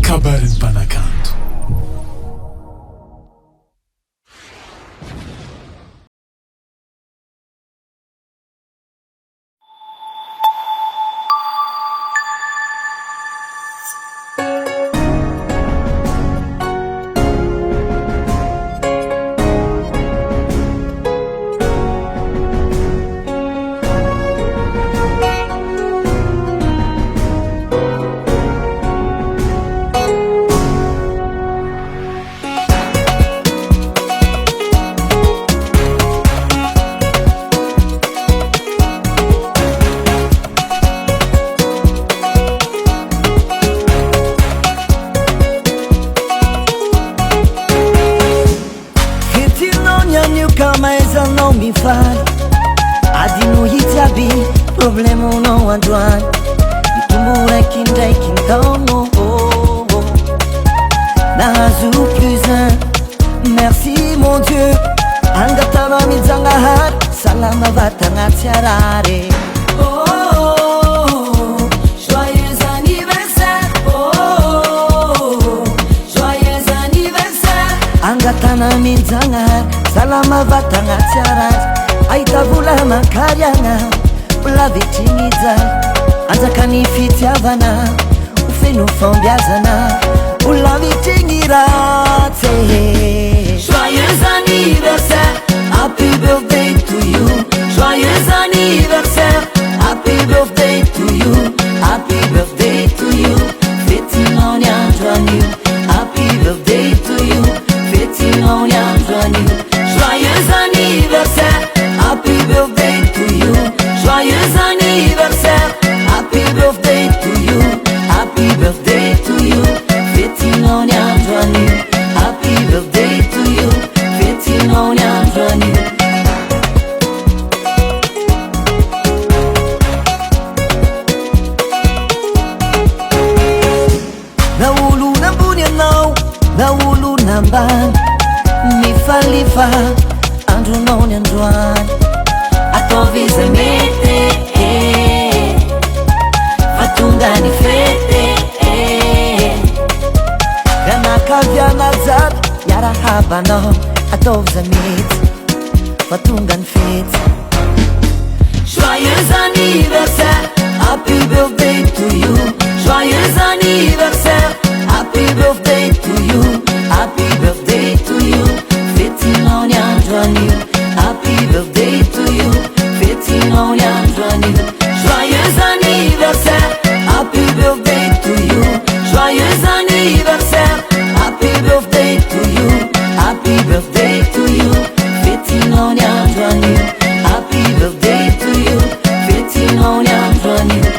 Kabaron'ny MPANAKANTO. Kamaezanao mifaly adino hitsyaby problemenao androany mitombo raiky ndraiky ntaogno nahazo plus un merci mon Dieu angatana mijanahary salama vatagnaty arary joyeux anniversaire joyeux anniversaire angatana mijanahary salama vatagnaty arary ahita vola makariagna vola vitrignijaly anjakany fitiavana ho feno fambiazana vola vitrigny ratsy joyeux anniversaire happy birthday to you joyeux anniversaire happy birthday to you happy birthday to you fetinao ny andro anio happy birthday to you fetinao ny andro anio joyeux anniversaire happy birthday to you joyeux anniversaire happy birthday to you happy birthday to you fetinao ny andro anio happy birthday to you fetinao ny andro anio na olo nambony anao na olo nambany mifalifa andronao ny androany ataovy izay mety fatonga ny fety ranakaviana jiaby miarahabanao ataovy izay mety fatonga ny fety joyeux anniversaire happy birthday to you joyeux anniversaire happy birthday to you happy birthday to you fetinao ny andro anio happy birthday to you fetinao ny andro anio joyeux anniversaire happy birthday to you joyeux anniversaire happy birthday to you happy birthday to you fetinao ny andro anio happy birthday to you fetinao ny andro anio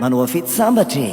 Manoa fety sambatry